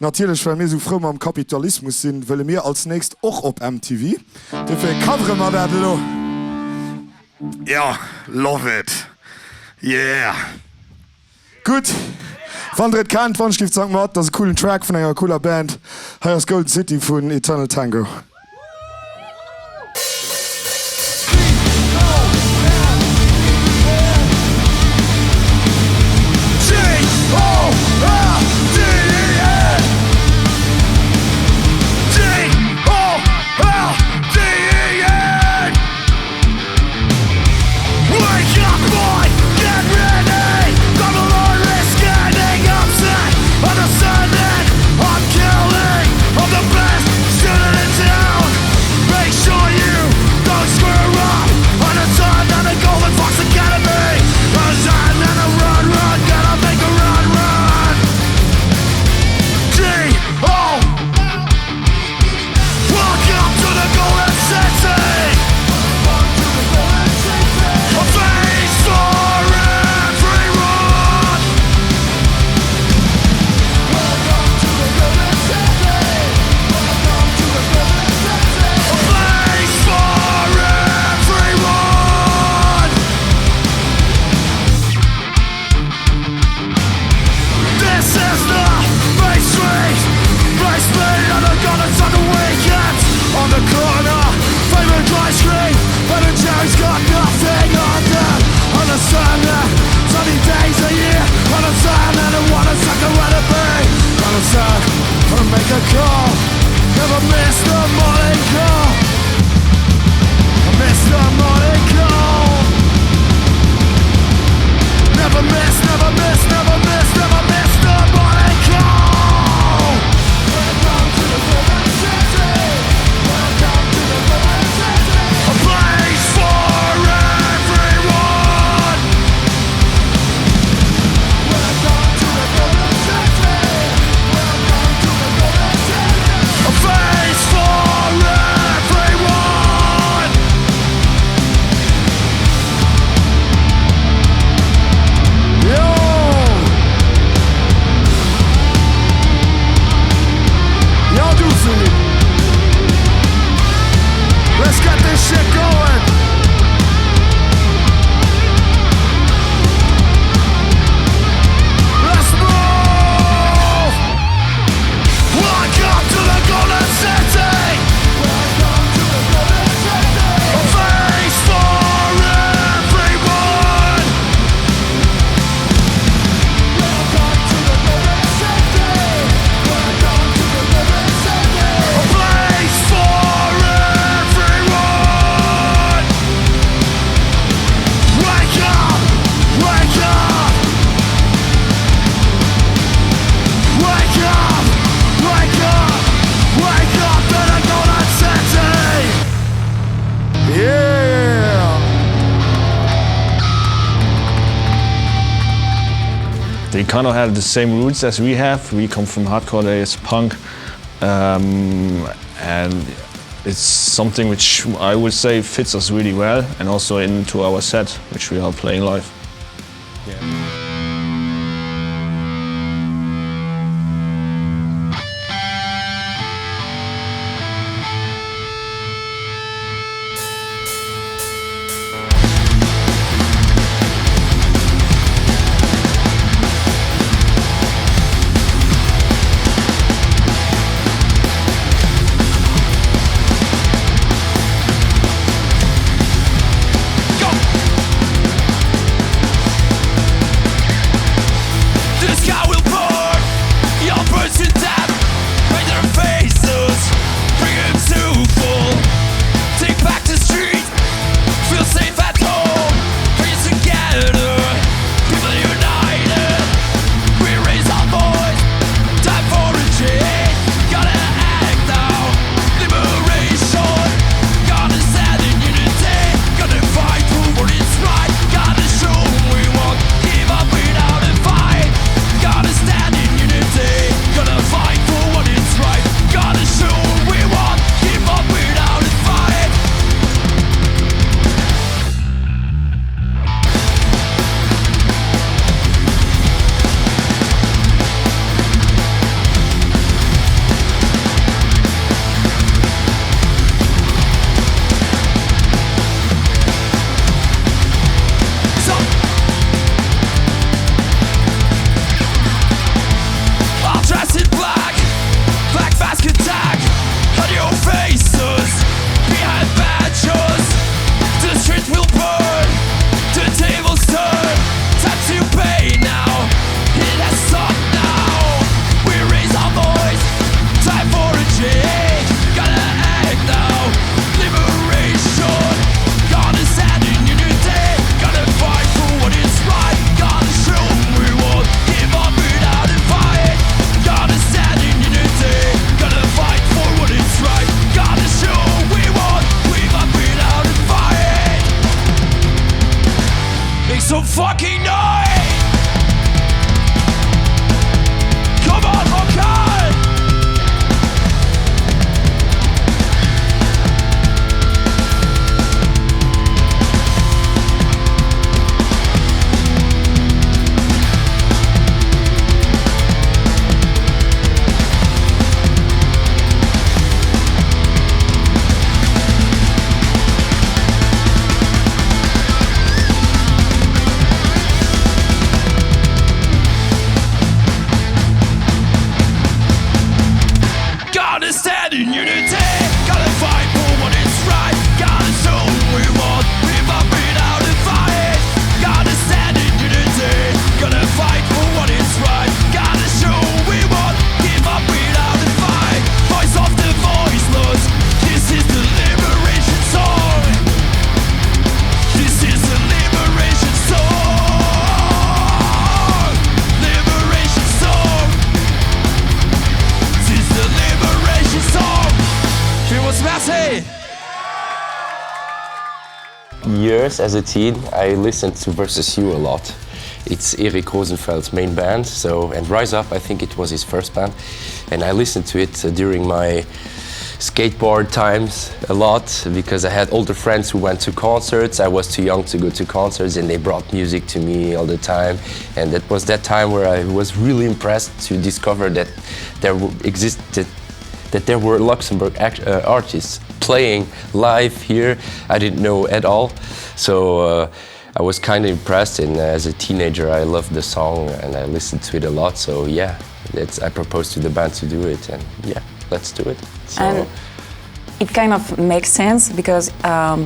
Natürlich, weil wir so froh am Kapitalismus sind, wollen wir als nächstes auch auf MTV. Dafür coveren wir das da. Ja, love it. Yeah. Gut. Wenn ihr das kennt, wann schrift St. Martin, das ist ein cooler Track von einer cooler Band. Hier ist Golden City von Eternal Tango. They kind of have the same roots as we have. We come from hardcore days, punk, and it's something which I would say fits us really well, and also into our set, which we are playing live. Yeah. stand in unity, gotta fight for what is right, gotta show we want, give up without a fight. Gotta stand in unity, gotta fight for what is right, gotta show we want, give up without a fight. Voice of the voiceless, this is the liberation song. This is the liberation song. Liberation song. This is the liberation song. It was Massey. Years as a teen, I listened to Versus You a lot. It's Erik Rosenfeld's main band, and Rise Up, I think it was his first band. And I listened to it during my skateboard times a lot because I had older friends who went to concerts. I was too young to go to concerts and they brought music to me all the time. And that was that time where I was really impressed to discover that there were Luxembourg artists playing live here. I didn't know at all. So I was kind of impressed, and as a teenager I loved the song and I listened to it a lot. So yeah, I proposed to the band to do it, and yeah, let's do it. So, and it kind of makes sense because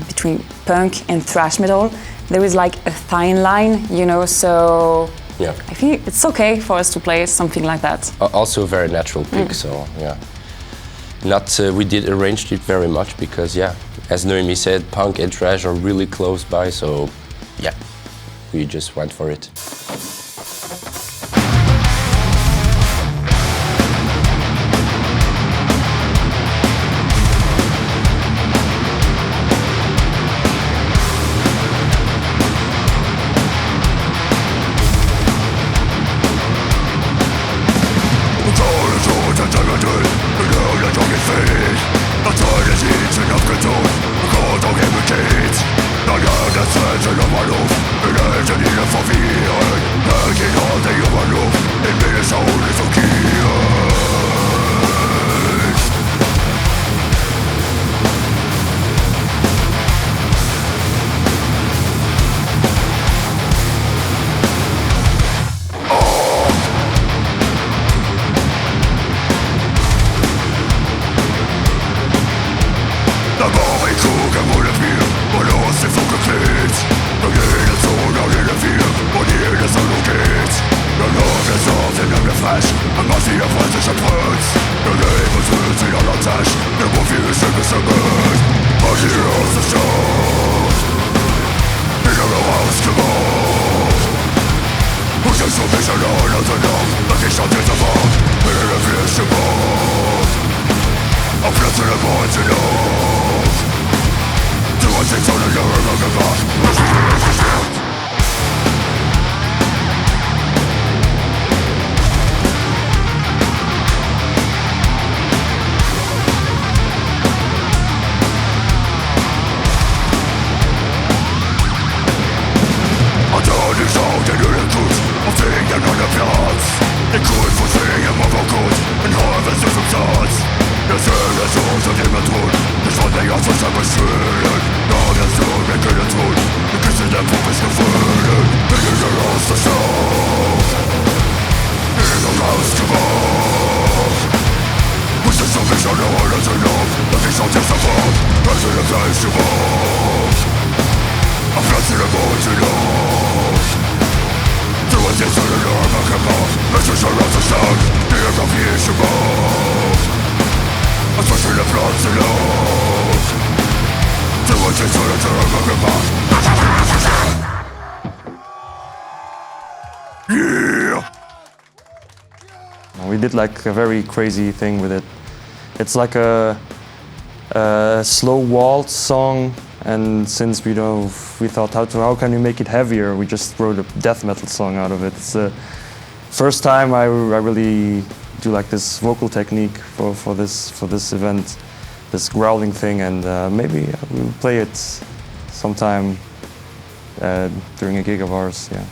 between punk and thrash metal there is like a fine line, you know, so yeah. I think it's okay for us to play something like that. Also a very natural pick, so yeah. We did arrange it very much because, yeah, as Noemi said, punk and thrash are really close by, so yeah, we just went for it. We did like a very crazy thing with it. It's like a slow waltz song, and since we thought how can you make it heavier, we just wrote a death metal song out of it. It's the first time I really do like this vocal technique for this event, this growling thing, and maybe we'll play it sometime during a gig of ours. Yeah.